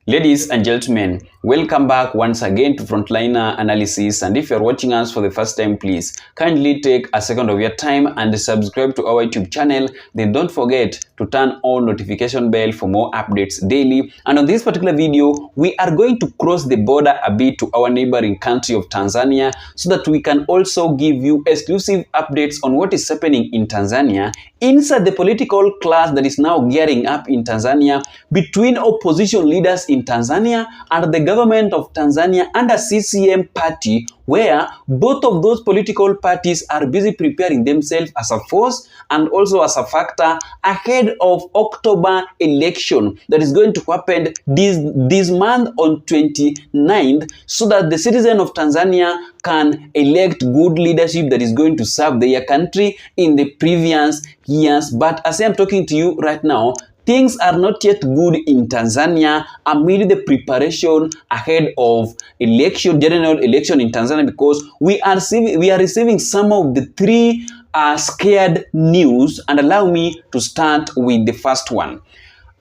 Ladies and gentlemen, welcome back once again to Frontliner Analysis, and if you're watching us for the first time, please kindly take a second of your time and subscribe to our YouTube channel. Then don't forget to turn on notification bell for more updates daily. And on this particular video, we are going to cross the border a bit to our neighboring country of Tanzania so that we can also give you exclusive updates on what is happening in Tanzania inside the political clash that is now gearing up in Tanzania between opposition leaders in Tanzania and the government of Tanzania under CCM party, where both of those political parties are busy preparing themselves as a force and also as a factor ahead of October election that is going to happen this month on 29th, so that the citizen of Tanzania can elect good leadership that is going to serve their country in the previous years. But as I am talking to you right now, things are not yet good in Tanzania amid the preparation ahead of general election in Tanzania, because we are receiving some of the three scared news. And allow me to start with the first one.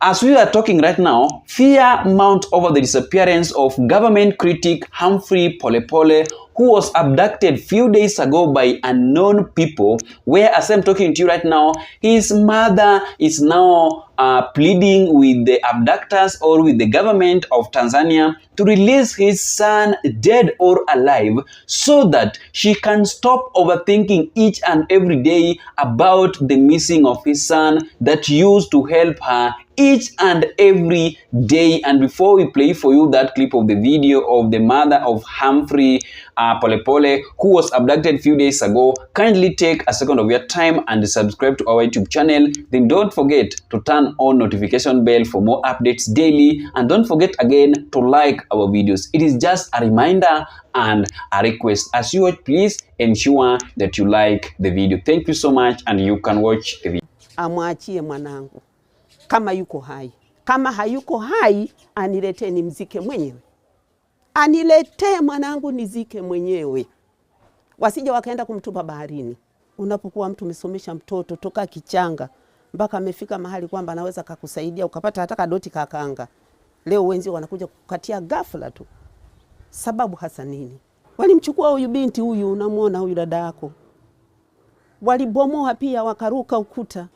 As we are talking right now, fear mounts over the disappearance of government critic Humphrey Polepole, who was abducted few days ago by unknown people, where, as I'm talking to you right now, his mother is now pleading with the abductors or with the government of Tanzania to release his son, dead or alive, so that she can stop overthinking each and every day about the missing of his son that used to help her each and every day. And before we play for you that clip of the video of the mother of Humphrey Polepole, who was abducted a few days ago, kindly take a second of your time and subscribe to our YouTube channel. Then don't forget to turn on notification bell for more updates daily, and don't forget again to like our videos. It is just a reminder and a request. As you watch, please ensure that you like the video. Thank you so much, and you can watch the video. Amwachie mwanangu kama yuko hai. Kama hayuko hai, aniletee nimzike mwenyewe. Aniletee mwanangu nizike mwenyewe. Wasije wakaenda kumtupa baharini. Unapokuwa mtu umesomesha mtoto toka kichanga mpaka amefika mahali kwamba anaweza kukusaidia ukapata hata kadoti kakanga, leo wenzi wanakuja kukatia ghafla tu. Sababu hasa nini? Walimchukua huyu binti huyu, unamuona huyu dada yako, walibomoa pia wakaruka ukuta.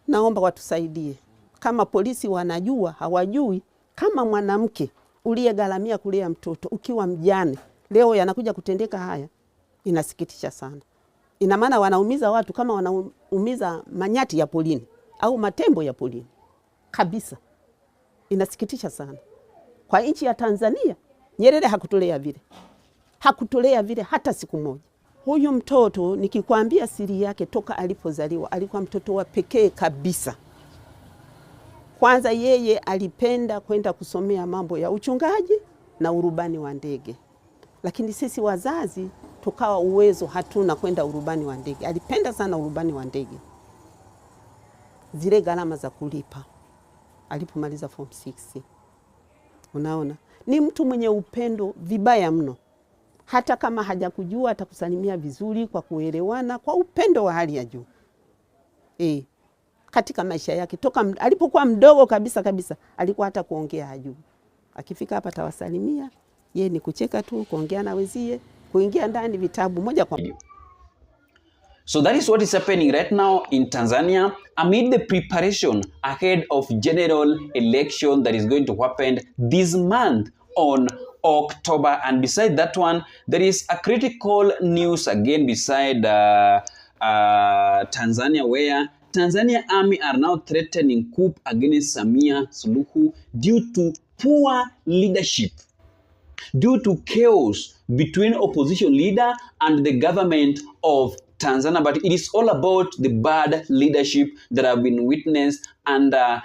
Naomba watusaidie. Kama polisi wanajua, hawajui, kama mwanamke uliyegalamia kulea mtoto ukiwa mjane, leo yanakuja kutendeka haya, inasikitisha sana. Ina maana wanaumiza watu kama wanaumiza manyati ya polini au matembo ya polini kabisa. Inasikitisha sana. Kwa nchi ya Tanzania, Nyerere hakutolea vile. Hakutolea vile hata siku moja. Huyu mtoto nikikwambia siri yake, toka alipozaliwa alikuwa mtoto wa pekee kabisa. Kwanza yeye alipenda kwenda kusomea mambo ya uchungaji na urubani wa ndege. Lakini sisi wazazi tukawa uwezo hatuna kwenda urubani wa ndege. Alipenda sana urubani wa ndege. Zile gharama za kulipa alipomaliza form 6. Unaona? Ni mtu mwenye upendo vibaya mno. Hata kama hajakujua atakusalimia vizuri kwa kuelewana, kwa upendo wa hali ya juu. Katika maisha yake toka alipokuwa mdogo kabisa alikuwa hata kuongea hajui. Akifika hapa tawasalimia, yeye ni kucheka tu, kuongea na wezie, kuingia ndani vitabu moja kwa moja. So that is what is happening right now in Tanzania amid the preparation ahead of general election that is going to happen this month on October. And beside that one, there is a critical news again beside Tanzania, where Tanzania army are now threatening coup against Samia Suluhu due to poor leadership, due to chaos between opposition leader and the government of Tanzania. But it is all about the bad leadership that have been witnessed under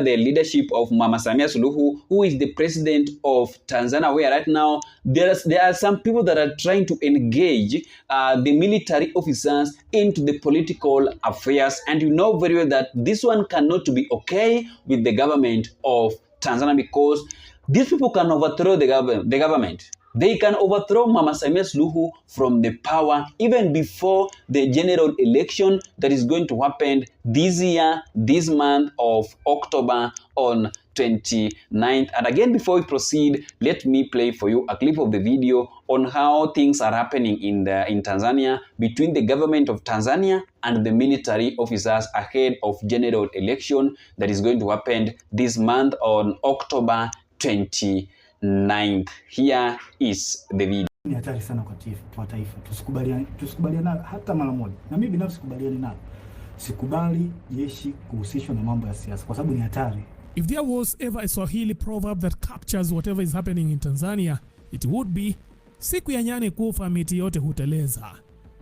the leadership of Mama Samia Suluhu, who is the president of Tanzania, where right now there are some people that are trying to engage the military officers into the political affairs. And you know very well that this one cannot be okay with the government of Tanzania, because these people can overthrow the government. they can overthrow Mama Samia Suluhu from the power even before the general election that is going to happen this year, this month of October on 29th. And again, before we proceed, let me play for you a clip of the video on how things are happening in Tanzania between the government of Tanzania and the military officers ahead of general election that is going to happen this month on October 29th. Here is the video. Ni hatari sana kwa taifa. Tusikubaliane hata mara moja. Na mimi binafsi sikubaliani nalo. Sikubali jeshi kuhusishwa na mambo ya siasa kwa sababu ni hatari. If there was ever a Swahili proverb that captures whatever is happening in Tanzania, it would be siku ya nyani kufa miti yote huteleza.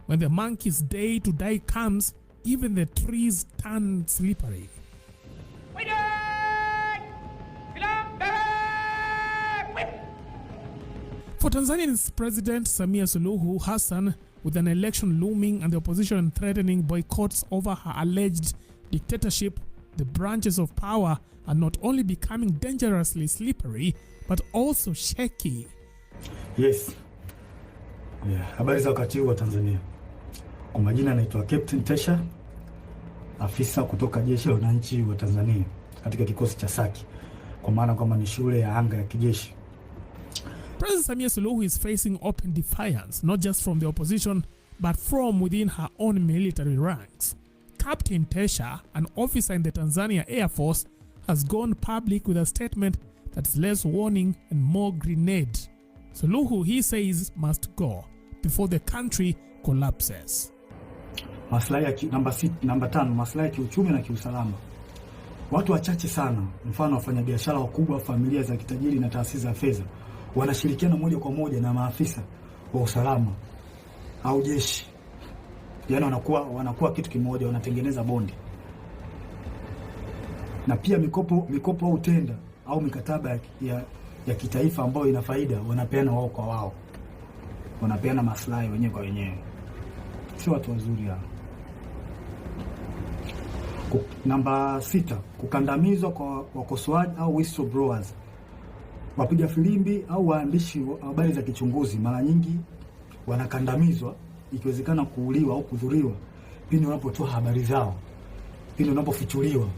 When the monkey's day to die comes, even the trees turn slippery. For Tanzania's President Samia Suluhu Hassan, with an election looming and the opposition threatening boycotts over her alleged dictatorship, the branches of power are not only becoming dangerously slippery, but also shaky. Yes. Habari za wakati huu wa Tanzania. Kwa majina anaitwa Captain Tesha, afisa kutoka jeshi la wananchi wa Tanzania katika kikosi cha Saki, kwa maana kwamba ni shule ya anga ya kijeshi. President Samia Suluhu is facing open defiance, not just from the opposition, but from within her own military ranks. Captain Tesha, an officer in the Tanzania Air Force, has gone public with a statement that's less warning and more grenade. Suluhu, he says, must go before the country collapses. Maslahi ya namba 5, maslahi ya kiuchumi na kiusalama. Watu wachache sana, mfano wafanyabiashara wakubwa, familia za kitajiri na taasisi za fedha, wanashirikiana moja kwa moja na maafisa wa usalama au jeshi. Yaani wanakuwa kitu kimoja, wanatengeneza bondi. Na pia mikopo au tenda au mikataba ya kitaifa ambayo ina faida wanapeana wao kwa wao. Wanapeana maslahi wenyewe kwa wenyewe. Sio watu wazuri hao. Namba 6, kukandamizwa kwa wakosoaji au whistleblowers. Wapiga filimbi au waandishi wa habari za kichunguzi mara nyingi wanakandamizwa, ikiwezekana kuuliwa au kudhuriwa pindi wanapotoa habari zao, pindi wanapofichuliwa.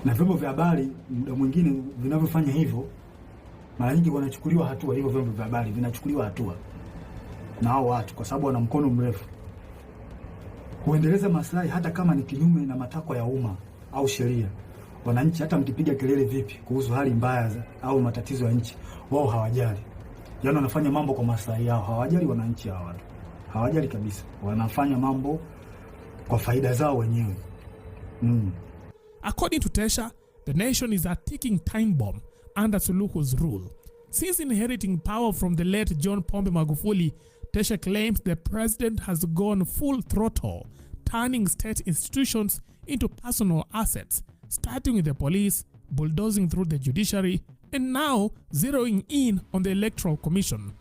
Na vyombo vya habari muda mwingine vinavyofanya hivyo mara nyingi wanachukuliwa hatua. Hivyo vyombo vya habari vinachukuliwa hatua na hao watu kwa sababu wana mkono mrefu. Huendeleza maslahi hata kama ni kinyume na matakwa ya umma au sheria. Wananchi hata mkipiga kelele vipi kuhusu hali mbaya au matatizo ya nchi, wao hawajali. Yaani wanafanya mambo kwa maslahi yao, hawajali wananchi hao watu. Hawajali kabisa. Wanafanya mambo kwa faida zao wenyewe. According to Tesha, the nation is a ticking time bomb under Suluhu's rule. Since inheriting power from the late John Pombe Magufuli, Tesha claims the president has gone full throttle, turning state institutions into personal assets, starting with the police, bulldozing through the judiciary, and now zeroing in on the Electoral Commission.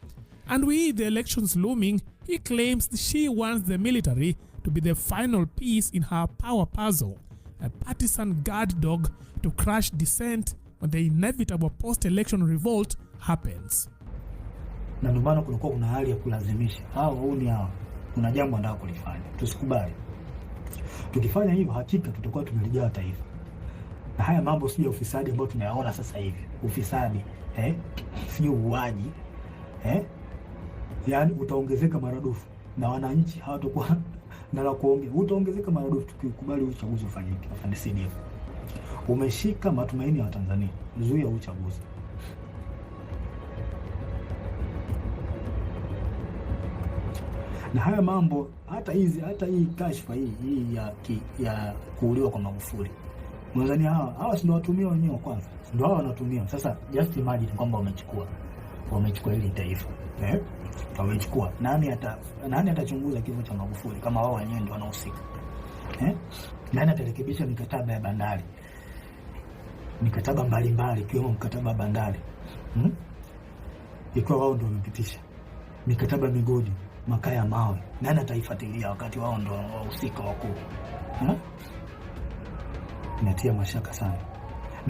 And with the elections looming, he claims she wants the military to be the final piece in her power puzzle, a partisan guard dog to crush dissent when the inevitable post-election revolt happens. Na ndio maana kulikuwa kuna hali ya kulazimisha. Kuna jambo anataka kulifanya. Tusikubali. Tukifanya hivyo hakika tutakuwa tumelijaa taifa. Na haya mambo si ya ufisadi ambao tunayaona sasa hivi. Ufisadi, sio uaji, yaani utaongezeka maradufu na wananchi hawatakuwa na la kuongea. Utaongezeka maradufu tukikubali uchaguzi ufanyike. Afande CDF. Umeshika matumaini ya Tanzania. Zuia uchaguzi. Na haya mambo hata hii kashfa hii ya kuuliwa kwa Magufuli. Tanzania hawa si ndio watumia wenyewe kwanza. Ndio hao wanatumia. Sasa just imagine kwamba wamechukua hili taifa. Wamechukua. Nani atachunguza kifo cha Magufuli kama wao wenyewe ndio wanahusika? Nani atarekebisha mikataba ya bandari? Mikataba mbalimbali ikiwemo mkataba wa bandari. Ikiwa wao ndio wamepitisha. Mikataba migodi, makaa ya mawe. Nani ataifuatilia wakati wao ndio wahusika wakuu? Inatia mashaka sana.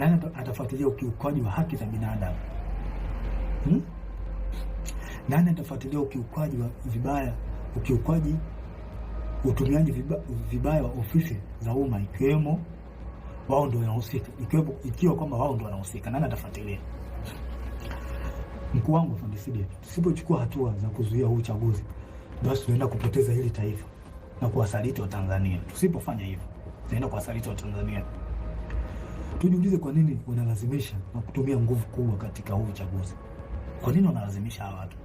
Nani atafuatilia ukiukwaji wa haki za binadamu? Nani atafuatilia ukiukwaji wa utumiaji vibaya wa ofisi za umma, ikiwemo wao ndio wanahusika, ikiwa kwamba wao ndio wanahusika? Nani atafuatilia? Mkuu wangu Fundiside, tusipochukua hatua za kuzuia huu uchaguzi, basi tunaenda kupoteza hili taifa na kuwasaliti wa Tanzania. Tusipofanya hivyo, tunaenda kuwasaliti wa Tanzania. Tujiulize, kwa nini wanalazimisha na kutumia nguvu kubwa katika huu uchaguzi? Kwa nini wanalazimisha hawa watu?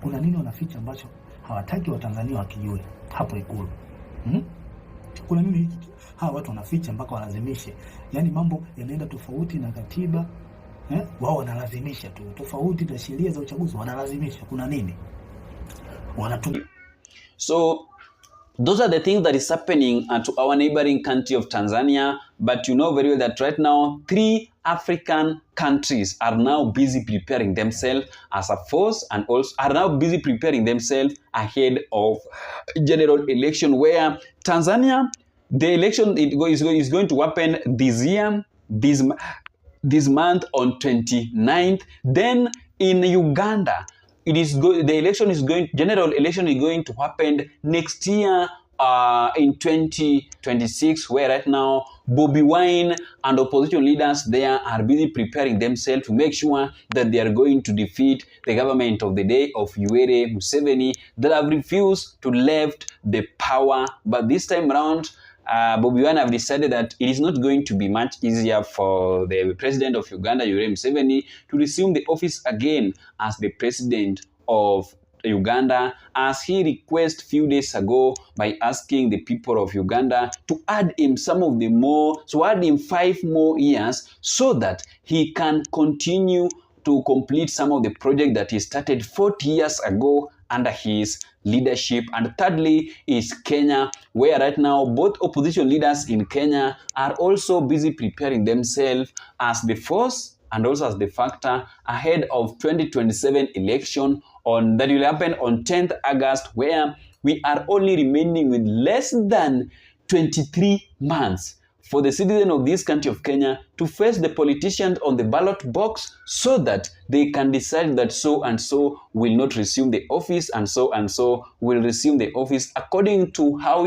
Kuna nini wanaficha ambacho hawataki Watanzania wakijue hapo Ikulu? Kuna nini hawa watu wanaficha mpaka walazimishe? Yaani mambo yanaenda tofauti na katiba, wao wanalazimisha tu, tofauti na sheria za uchaguzi wanalazimisha. Kuna nini? So those are the things that is happening to our neighboring country of Tanzania. But you know very well that right now 3 African countries are now busy preparing themselves as a force, and also are now busy preparing themselves ahead of general election, where Tanzania, the election is going to happen this year, this month on 29th. Then in Uganda, general election is going to happen next year in 2026, where right now Bobi Wine and opposition leaders there are busy preparing themselves to make sure that they are going to defeat the government of the day of Yoweri Museveni that have refused to left the power. But this time around, Bobi Wine have decided that it is not going to be much easier for the president of Uganda, Yoweri Museveni, to resume the office again as the president of Uganda, as he requested few days ago by asking the people of Uganda to add him add him 5 more years so that he can continue to complete some of the project that he started 40 years ago under his leadership. And thirdly is Kenya, where right now both opposition leaders in Kenya are also busy preparing themselves as the force and also as the factor ahead of 2027 election that will happen on 10th August, where we are only remaining with less than 23 months for the citizen of this country of Kenya to face the politicians on the ballot box, so that they can decide that so and so will not resume the office and so will resume the office according to how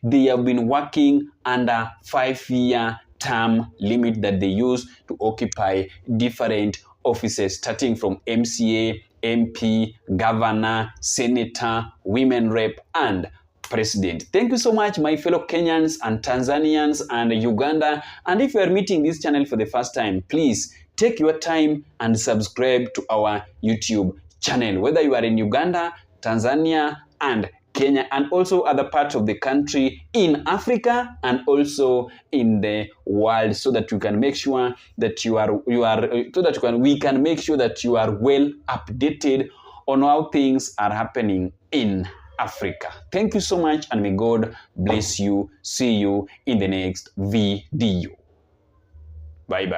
they have been working under 5-year term limit that they use to occupy different offices, starting from MCA, MP, governor, senator, women rep, and president. Thank you so much, my fellow Kenyans and Tanzanians and Uganda. And if you are meeting this channel for the first time, please take your time and subscribe to our YouTube channel, whether you are in Uganda, Tanzania, and Kenya, and also other parts of the country in Africa and also in the world, so that you can make sure that we can make sure that you are well updated on how things are happening in Africa. Thank you so much, and may God bless you. See you in the next video. Bye bye.